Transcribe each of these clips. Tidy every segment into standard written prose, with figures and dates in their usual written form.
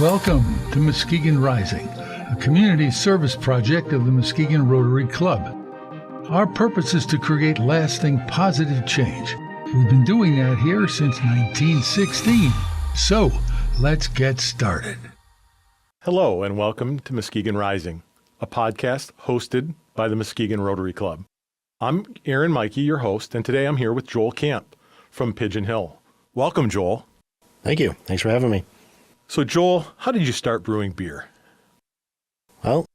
Welcome to Muskegon Rising, a community service project of the Muskegon Rotary Club. Our purpose is to create lasting positive change. We've been doing that here since 1916. So, let's get started. Hello and welcome to Muskegon Rising, a podcast hosted by the Muskegon Rotary Club. I'm Aaron Mikey, your host, and today I'm here with Joel Camp from Pigeon Hill. Welcome, Joel. Thank you. Thanks for having me. So, Joel, how did you start brewing beer? Well,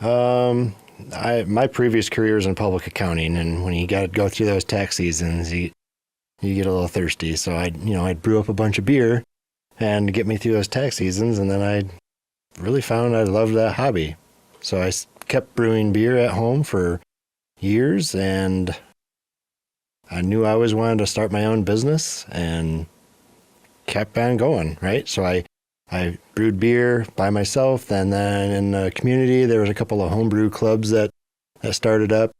my previous career was in public accounting, and when you go through those tax seasons, you get a little thirsty. So I'd brew up a bunch of beer and get me through those tax seasons, and then I really found I loved that hobby. So I kept brewing beer at home for years, and I knew I always wanted to start my own business and kept on going, right? So I brewed beer by myself, and then in the community there was a couple of homebrew clubs that started up,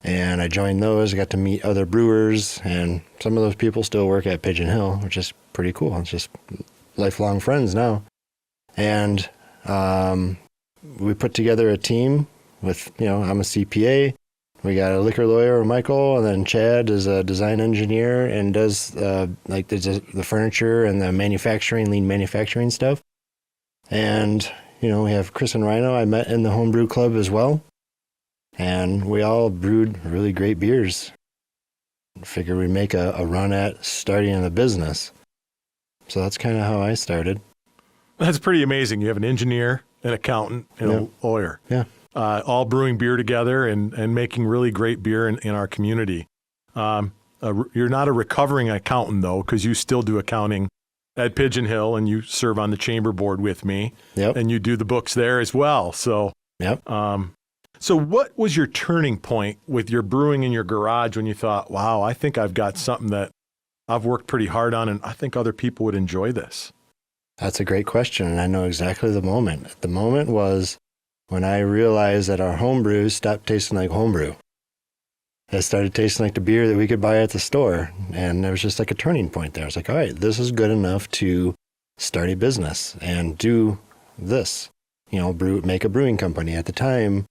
and I joined those. I got to meet other brewers, and some of those people still work at Pigeon Hill, which is pretty cool. It's just lifelong friends now. And we put together a team with, I'm a CPA. We got a liquor lawyer, Michael, and then Chad is a design engineer and does the furniture and the lean manufacturing stuff. And, we have Chris and Rhino I met in the homebrew club as well. And we all brewed really great beers. Figured we'd make a run at starting in the business. So that's kind of how I started. That's pretty amazing. You have an engineer, an accountant, and a lawyer. Yeah. All brewing beer together and making really great beer in our community. You're not a recovering accountant, though, because you still do accounting at Pigeon Hill, and you serve on the chamber board with me. Yep. And you do the books there as well. So, yep. So what was your turning point with your brewing in your garage when you thought, wow, I think I've got something that I've worked pretty hard on, and I think other people would enjoy this? That's a great question, and I know exactly the moment. The moment was when I realized that our homebrew stopped tasting like homebrew. It started tasting like the beer that we could buy at the store, and there was just like a turning point there. I was like, all right, this is good enough to start a business and do this, make a brewing company. At the time,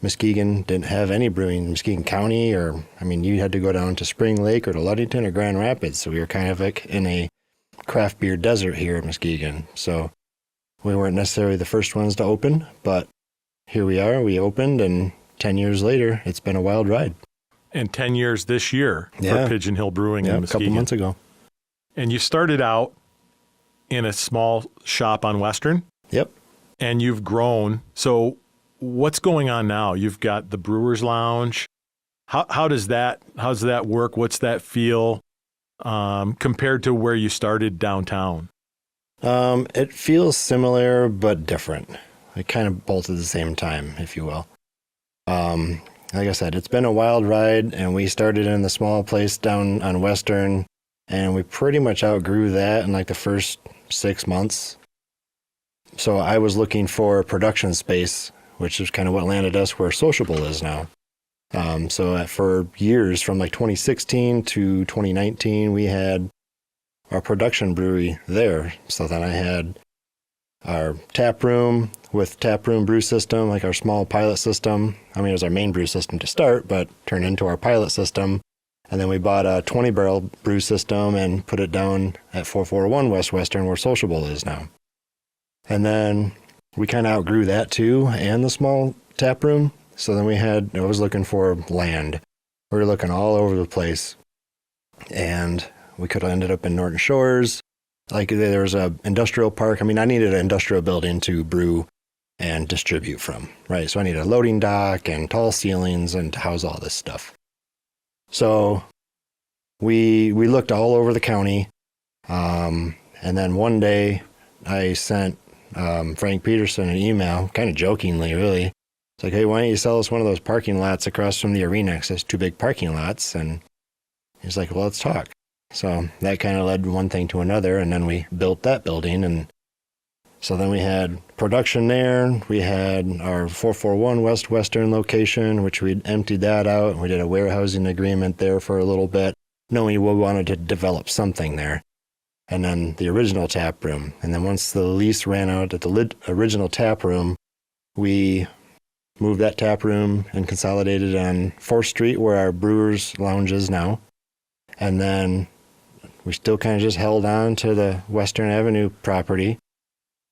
Muskegon didn't have any brewing. Muskegon County, you had to go down to Spring Lake or to Ludington or Grand Rapids, so we were kind of like in a craft beer desert here in Muskegon. So we weren't necessarily the first ones to open, but here we are. We opened, and 10 years later, it's been a wild ride. And 10 years this year for Pigeon Hill Brewing in Muskegon. A couple months ago. And you started out in a small shop on Western. Yep. And you've grown. So what's going on now? You've got the Brewers Lounge. How does that work? What's that feel compared to where you started downtown? It feels similar but different. It kind of both at the same time, if you will. Like I said, it's been a wild ride, and we started in the small place down on Western, and we pretty much outgrew that in like the first 6 months. So I was looking for a production space, which is kind of what landed us where Sociable is now. For years, from like 2016 to 2019, we had our production brewery there. So then I had our tap room with taproom brew system, like our small pilot system. It was our main brew system to start, but turned into our pilot system. And then we bought a 20-barrel brew system and put it down at 441 West Western, where Sociable is now. And then we kind of outgrew that too, and the small tap room. So then I was looking for land. We were looking all over the place. And we could have ended up in Norton Shores. Like there was a industrial park. I needed an industrial building to brew and distribute from, right? So I needed a loading dock and tall ceilings and to house all this stuff. So we looked all over the county. And then one day I sent Frank Peterson an email, kind of jokingly, really. It's like, hey, why don't you sell us one of those parking lots across from the arena? Because there's 2 big parking lots. And he's like, well, let's talk. So that kind of led one thing to another, and then we built that building. And so then we had production there. We had our 441 West Western location, which we emptied that out. We did a warehousing agreement there for a little bit, knowing we wanted to develop something there. and then the original tap room. And then once the lease ran out at the original tap room, we moved that tap room and consolidated on 4th Street where our Brewers Lounge is now. And then we still kind of just held on to the Western Avenue property.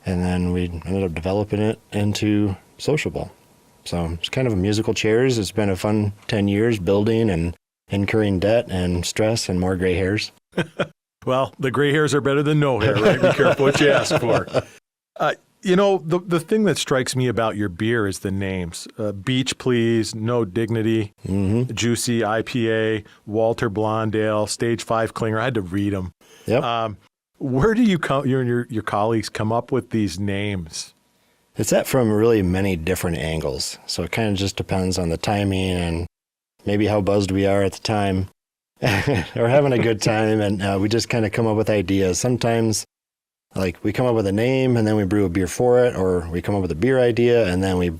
And then we ended up developing it into sociable. So it's kind of a musical chairs. It's been a fun 10 years building and incurring debt and stress and more gray hairs. Well, the gray hairs are better than no hair, right? Be careful what you ask for. The thing that strikes me about your beer is the names. Beach Please, No Dignity, Juicy IPA, Walter Blondale, Stage 5 Klinger. I had to read them. Yep. Where do you and your colleagues come up with these names? It's that from really many different angles. So it kind of just depends on the timing and maybe how buzzed we are at the time. Or having a good time, and we just kind of come up with ideas. Sometimes, like, we come up with a name, and then we brew a beer for it, or we come up with a beer idea, and then we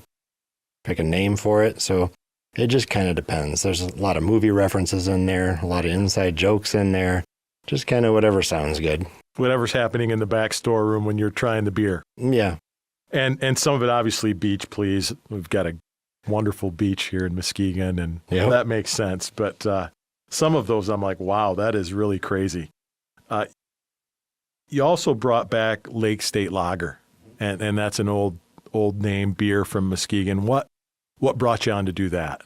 pick a name for it. So it just kind of depends. There's a lot of movie references in there, a lot of inside jokes in there, just kind of whatever sounds good. Whatever's happening in the back storeroom when you're trying the beer. Yeah. And some of it, obviously, Beach Please. We've got a wonderful beach here in Muskegon, and that makes sense. But some of those, I'm like, wow, that is really crazy. You also brought back Lake State Lager, and that's an old name beer from Muskegon. What brought you on to do that?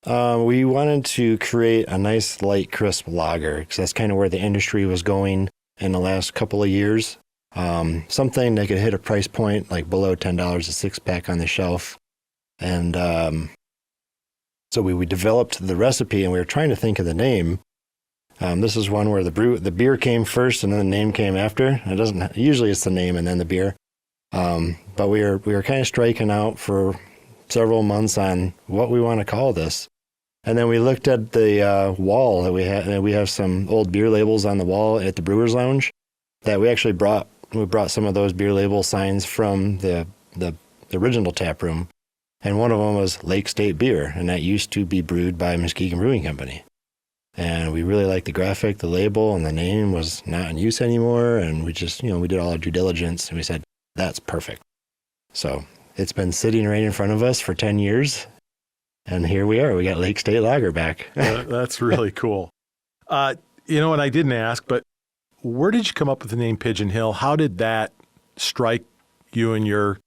We wanted to create a nice, light, crisp lager, because that's kind of where the industry was going in the last couple of years. Something that could hit a price point like below $10 a six-pack on the shelf. And so we developed the recipe, and we were trying to think of the name. This is one where the beer came first and then the name came after. It doesn't usually, it's the name and then the beer. But we were kind of striking out for several months on what we want to call this. And then we looked at the wall that we had. And we have some old beer labels on the wall at the Brewers Lounge that we actually brought. We brought some of those beer label signs from the original tap room. And one of them was Lake State Beer, and that used to be brewed by Muskegon Brewing Company. And we really liked the graphic, the label, and the name was not in use anymore. And we just, we did all our due diligence, and we said, that's perfect. So it's been sitting right in front of us for 10 years. And here we are. We got Lake State Lager back. That's really cool. And I didn't ask, but where did you come up with the name Pigeon Hill? How did that strike you and your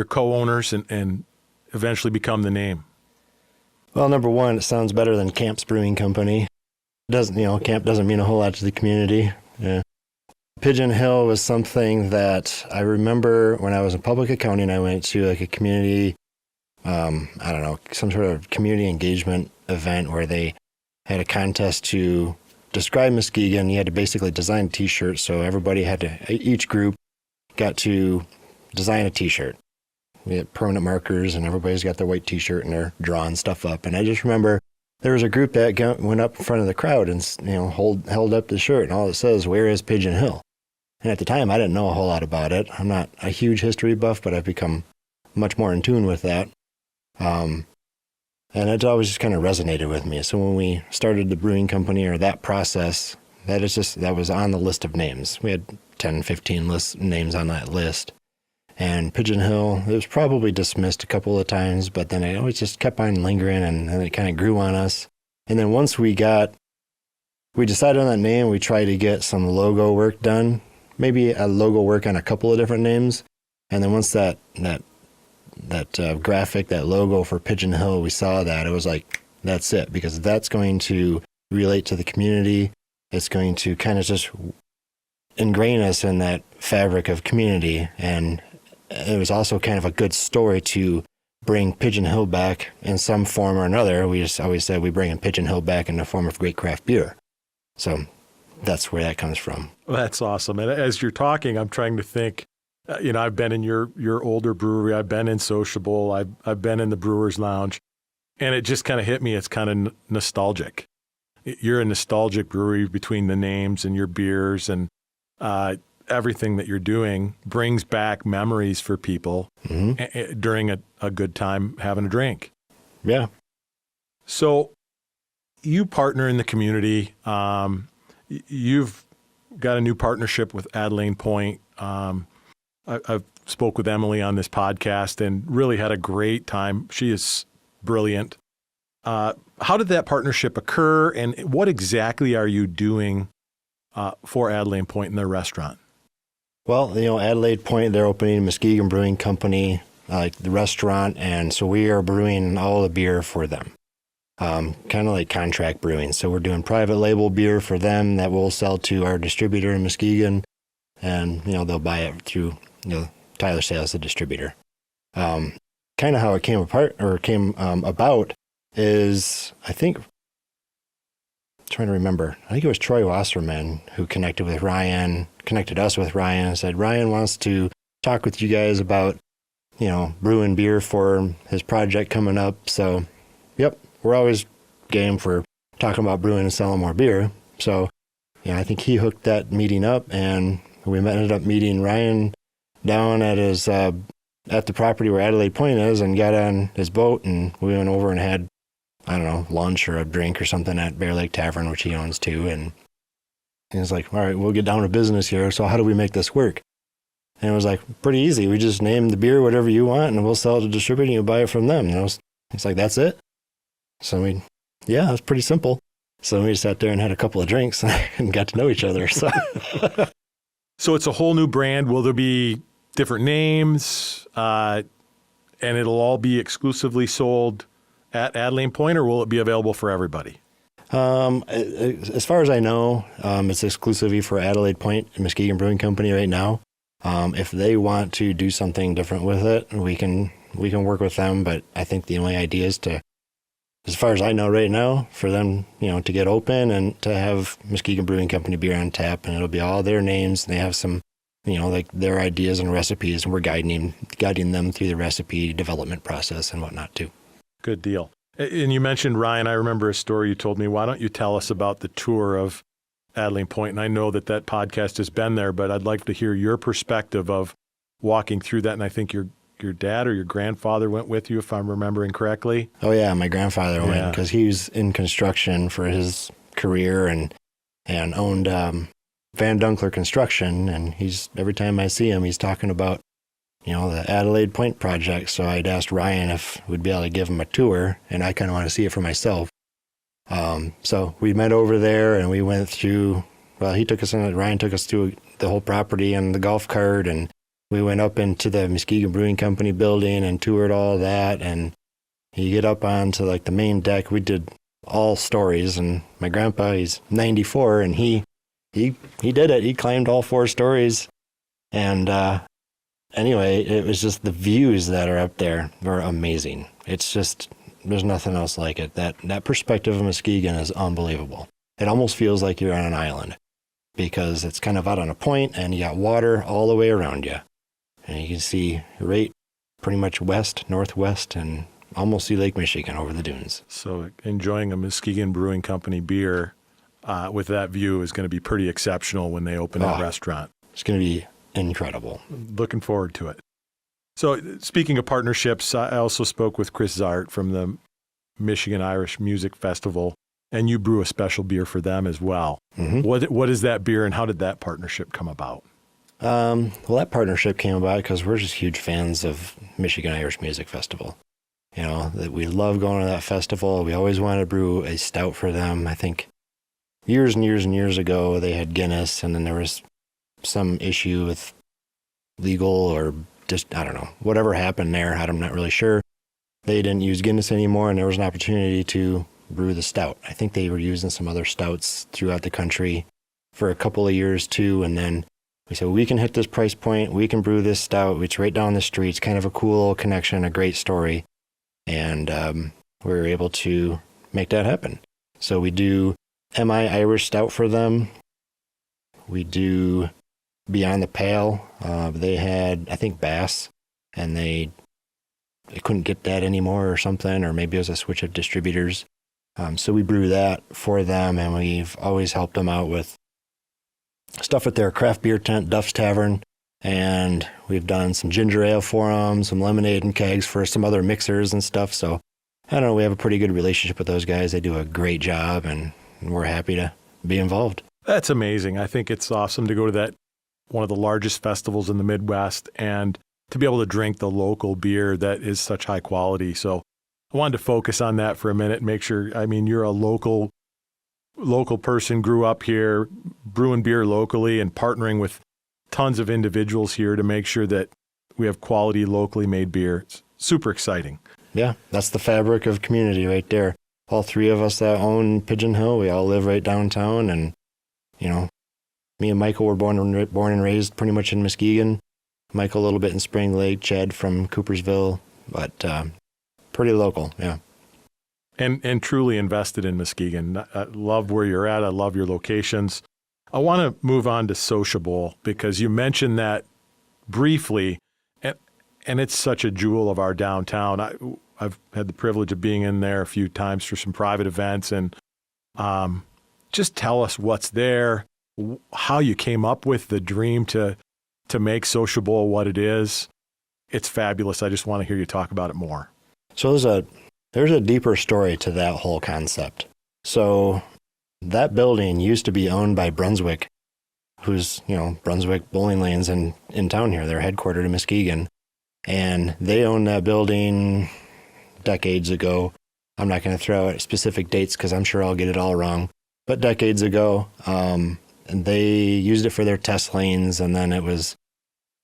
co-owners and eventually become the name? Well, number one, it sounds better than Camp's Brewing Company. It doesn't, camp doesn't mean a whole lot to the community. Yeah. Pigeon Hill was something that I remember when I was in public accounting. I went to like a community, some sort of community engagement event where they had a contest to describe Muskegon. You had to basically design a T-shirt, so each group got to design a T-shirt. We had permanent markers, and everybody's got their white T-shirt, and they're drawing stuff up. And I just remember there was a group that went up in front of the crowd and held up the shirt, and all it says, "Where is Pigeon Hill?" And at the time, I didn't know a whole lot about it. I'm not a huge history buff, but I've become much more in tune with that. And it always just kind of resonated with me. So when we started the brewing company, or that process, that was on the list of names. We had 10, 15 names on that list. And Pigeon Hill, it was probably dismissed a couple of times, but then it always just kept on lingering, and it kind of grew on us. And then once we decided on that name, we tried to get some logo work done, maybe a logo work on a couple of different names. And then once that graphic, that logo for Pigeon Hill, we saw that, it was like, that's it, because that's going to relate to the community. It's going to kind of just ingrain us in that fabric of community. And it was also kind of a good story to bring Pigeon Hill back in some form or another. We just always said we bring Pigeon Hill back in the form of great craft beer. So that's where that comes from. Well, that's awesome. And as you're talking, I'm trying to think, I've been in your older brewery. I've been in Sociable. I've been in the Brewers Lounge. And it just kind of hit me. It's kind of nostalgic. You're a nostalgic brewery between the names and your beers, and everything that you're doing brings back memories for people during a good time having a drink. Yeah. So you partner in the community. You've got a new partnership with Adeline Point. I've spoke with Emily on this podcast and really had a great time. She is brilliant. How did that partnership occur, and what exactly are you doing for Adeline Point in their restaurant? Well, Adelaide Point, they're opening Muskegon Brewing Company, like the restaurant, and so we are brewing all the beer for them. Kind of like contract brewing. So we're doing private label beer for them that we'll sell to our distributor in Muskegon, and they'll buy it through Tyler Sales, the distributor. Kind of how it came about is, I think, trying to remember, I think it was Troy Wasserman who connected us with Ryan, and said Ryan wants to talk with you guys about brewing beer for his project coming up. So yep, we're always game for talking about brewing and selling more beer. So I think he hooked that meeting up, and we ended up meeting Ryan down at his at the property where Adelaide Point is, and got on his boat, and we went over and had, I don't know, lunch or a drink or something at Bear Lake Tavern, which he owns too. And he was like, all right, we'll get down to business here. So how do we make this work? And it was like, pretty easy. We just name the beer whatever you want, and we'll sell it to distributor, and you buy it from them. It's like, that's it? So it was pretty simple. So we sat there and had a couple of drinks and got to know each other. So, so it's a whole new brand. Will there be different names, and it'll all be exclusively sold at Adeline Point, or will it be available for everybody? As far as I know, it's exclusively for Adelaide Point and Muskegon Brewing Company right now. If they want to do something different with it, we can work with them. But I think the only idea is to, as far as I know right now, for them, to get open and to have Muskegon Brewing Company beer on tap, and it'll be all their names. And they have some, like their ideas and recipes, and we're guiding them through the recipe development process and whatnot too. Good deal. And you mentioned Ryan. I remember a story you told me. Why don't you tell us about the tour of Adeline Point? And I know that podcast has been there, but I'd like to hear your perspective of walking through that. And I think your dad or your grandfather went with you, if I'm remembering correctly. Oh yeah, my grandfather went, because he was in construction for his career and owned Van Dunkler Construction. And every time I see him, he's talking about the Adelaide Point project. So I'd asked Ryan if we'd be able to give him a tour, and I kind of want to see it for myself. So we met over there, and we went through, Ryan took us through the whole property and the golf cart, and we went up into the Muskegon Brewing Company building and toured all that. And you get up onto like the main deck. We did all stories, and my grandpa, he's 94, and he did it. He climbed all 4 stories. And, anyway, it was just the views that are up there were amazing. It's just, there's nothing else like it. That perspective of Muskegon is unbelievable. It almost feels like you're on an island, because it's kind of out on a point, and you got water all the way around you. And you can see right pretty much west, northwest, and almost see Lake Michigan over the dunes. So enjoying a Muskegon Brewing Company beer with that view is going to be pretty exceptional when they open that restaurant. It's going to be incredible. Looking forward to it. So speaking of partnerships, I also spoke with Chris Zart from the Michigan Irish Music Festival, and you brew a special beer for them as well. Mm-hmm. What is that beer, and how did that partnership come about? Well, that partnership came about because we're just huge fans of Michigan Irish Music Festival. That we love going to that festival. We always wanted to brew a stout for them. I think years and years and years ago, they had Guinness, and then there was some issue with legal or just, I don't know, whatever happened there. I'm not really sure. They didn't use Guinness anymore, and there was an opportunity to brew the stout. I think they were using some other stouts throughout the country for a couple of years too. And then we said, we can hit this price point. We can brew this stout. It's right down the street. It's kind of a cool little connection, a great story. And we were able to make that happen. So we do MI Irish Stout for them. We do Beyond the Pale. They had, I think, Bass, and they couldn't get that anymore or something, or maybe it was a switch of distributors. So we brew that for them, and we've always helped them out with stuff at their craft beer tent, Duff's Tavern, and we've done some ginger ale for them, some lemonade and kegs for some other mixers and stuff. So I don't know, we have a pretty good relationship with those guys. They do a great job, and we're happy to be involved. That's amazing. I think it's awesome to go to that, one of the largest festivals in the Midwest, and to be able to drink the local beer that is such high quality. So I wanted to focus on that for a minute and make sure, I mean, you're a local person, grew up here, brewing beer locally and partnering with tons of individuals here to make sure that we have quality, locally made beer. It's super exciting. Yeah, that's the fabric of community right there. All three of us that own Pigeon Hill, we all live right downtown, and, you know, me and Michael were born and raised pretty much in Muskegon. Michael a little bit in Spring Lake, Chad from Coopersville, but pretty local, yeah. And truly invested in Muskegon. I love where you're at. I love your locations. I want to move on to Sociable because you mentioned that briefly, and it's such a jewel of our downtown. I've had the privilege of being in there a few times for some private events, and just tell us what's there, how you came up with the dream to make what it is. It's fabulous. I just want to hear you talk about it more. So there's a deeper story to that whole concept. So that building used to be owned by Brunswick, who's, Brunswick Bowling Lanes in town here. They're headquartered in Muskegon. And they owned that building decades ago. I'm not going to throw out specific dates because I'm sure I'll get it all wrong. But decades ago, and they used it for their test lanes, and then it was,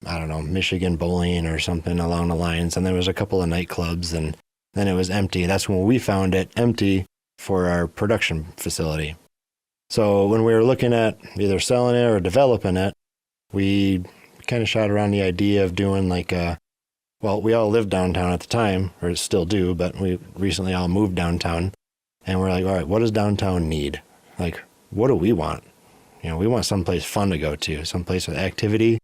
I don't know, Michigan Bowling or something along the lines. And there was a couple of nightclubs, and then it was empty. That's when we found it empty for our production facility. So when we were looking at either selling it or developing it, we kind of shot around the idea of doing we all lived downtown at the time, or still do, but we recently all moved downtown. And we're like, all right, what does downtown need? Like, what do we want? We want someplace fun to go to, someplace with activity,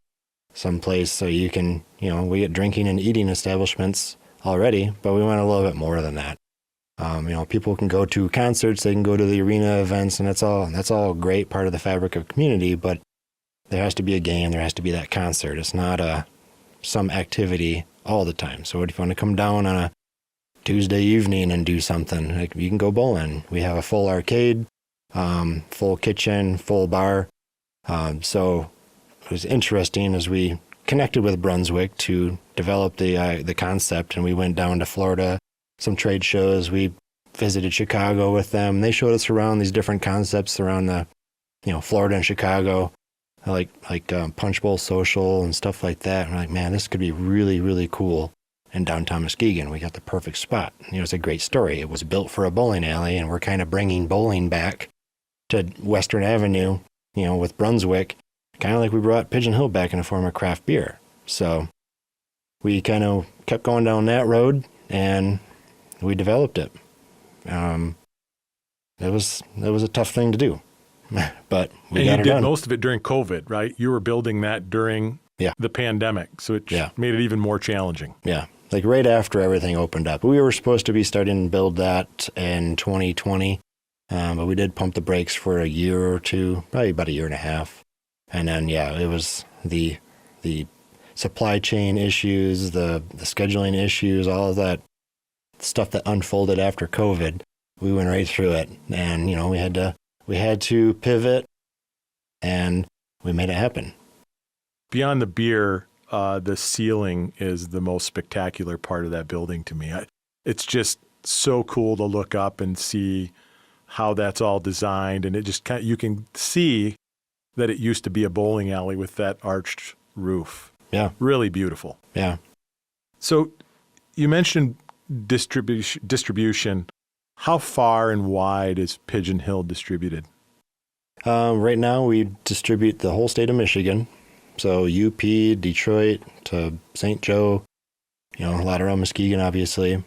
someplace so you can, we get drinking and eating establishments already, but we want a little bit more than that. People can go to concerts, they can go to the arena events, and that's all a great part of the fabric of community, but there has to be a game, there has to be that concert. It's not some activity all the time. So if you want to come down on a Tuesday evening and do something, like, you can go bowling. We have a full arcade, full kitchen, full bar. So it was interesting as we connected with Brunswick to develop the concept, and we went down to Florida, some trade shows. We visited Chicago with them. They showed us around these different concepts around the, Florida and Chicago, like Punch Bowl Social and stuff like that. And we're like, man, this could be really, really cool in downtown Muskegon. We got the perfect spot. It's a great story. It was built for a bowling alley, and we're kind of bringing bowling back to Western Avenue, with Brunswick, kind of like we brought Pigeon Hill back in the form of craft beer. So we kind of kept going down that road, and we developed it. It was a tough thing to do, but we got it done. And you did most of it during COVID, right? You were building that during the pandemic, so it made it even more challenging. Yeah, like right after everything opened up. We were supposed to be starting to build that in 2020, but we did pump the brakes for a year or two, probably about a year and a half. And then, it was the supply chain issues, the scheduling issues, all of that stuff that unfolded after COVID. We went right through it, and we had to pivot, and we made it happen. Beyond the beer, the ceiling is the most spectacular part of that building to me. It's just so cool to look up and see how that's all designed, and it just you can see that it used to be a bowling alley with that arched roof. Yeah. Really beautiful. Yeah. So you mentioned distribution. How far and wide is Pigeon Hill distributed? Right now we distribute the whole state of Michigan. So UP, Detroit to St. Joe, a lot around Muskegon, obviously.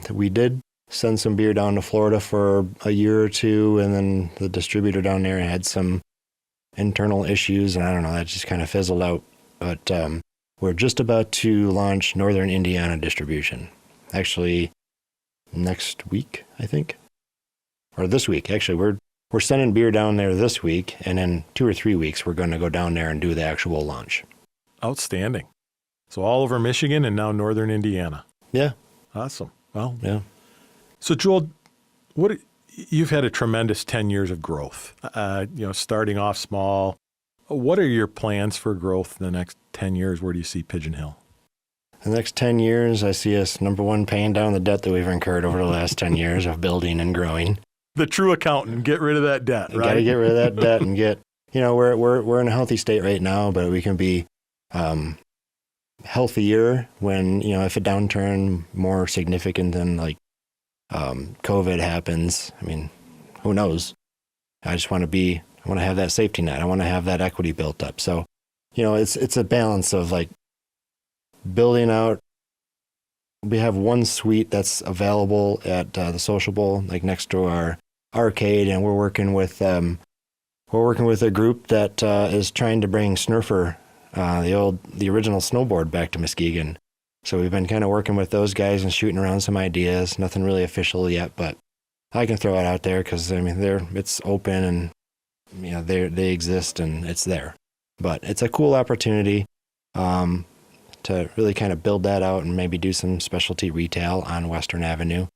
We did send some beer down to Florida for a year or two, and then the distributor down there had some internal issues, and I don't know, that just kind of fizzled out. But we're just about to launch Northern Indiana distribution. Actually, next week, I think. Or this week. Actually, we're sending beer down there this week, and in 2 or 3 weeks, we're going to go down there and do the actual launch. Outstanding. So all over Michigan and now Northern Indiana. Yeah. Awesome. Well, yeah. So Joel, You've had a tremendous 10 years of growth, starting off small. What are your plans for growth in the next 10 years? Where do you see Pigeon Hill? The next 10 years, I see us, number one, paying down the debt that we've incurred over the last 10 years of building and growing. The true accountant, get rid of that debt, right? Got to get rid of that debt and get, we're in a healthy state right now, but we can be healthier when, if a downturn more significant than like COVID happens. I mean, who knows? I want to have that safety net. I want to have that equity built up. So, it's a balance of like building out. We have one suite that's available at the Social Bowl, like next to our arcade, and we're working with a group that is trying to bring Snurfer, the original snowboard, back to Muskegon. So we've been kind of working with those guys and shooting around some ideas. Nothing really official yet, but I can throw it out there because it's open and they exist and it's there. But it's a cool opportunity to really kind of build that out and maybe do some specialty retail on Western Avenue.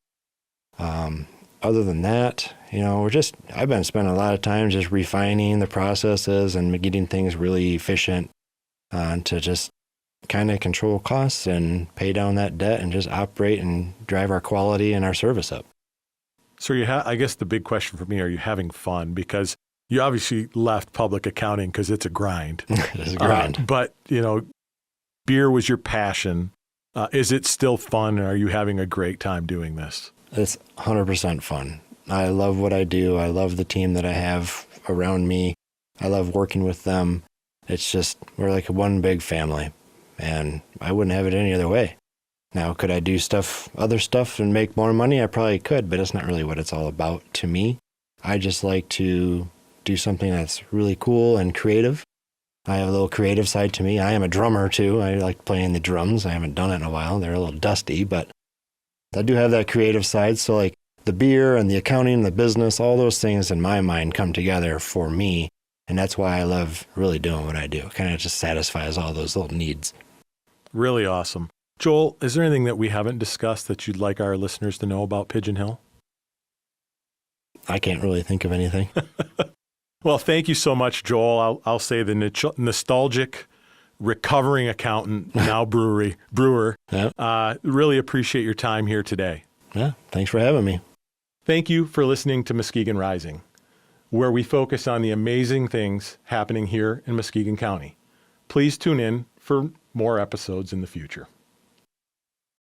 Other than that, I've been spending a lot of time just refining the processes and getting things really efficient to just kind of control costs and pay down that debt and just operate and drive our quality and our service up. So I guess the big question for me, are you having fun? Because you obviously left public accounting because it's a grind. It's a grind. But, beer was your passion. Is it still fun? Or are you having a great time doing this? It's 100% fun. I love what I do. I love the team that I have around me. I love working with them. It's just, we're like one big family, and I wouldn't have it any other way. Now, could I do other stuff and make more money? I probably could, but it's not really what it's all about to me. I just like to do something that's really cool and creative. I have a little creative side to me. I am a drummer too. I like playing the drums. I haven't done it in a while. They're a little dusty, but I do have that creative side. So like the beer and the accounting and the business, all those things in my mind come together for me. And that's why I love really doing what I do. It kind of just satisfies all those little needs. Really awesome. Joel, is there anything that we haven't discussed that you'd like our listeners to know about Pigeon Hill? I can't really think of anything. Well, thank you so much, Joel. I'll say the nostalgic, recovering accountant, now brewer. Yep. Really appreciate your time here today. Yeah, thanks for having me. Thank you for listening to Muskegon Rising, where we focus on the amazing things happening here in Muskegon County. Please tune in for more episodes in the future.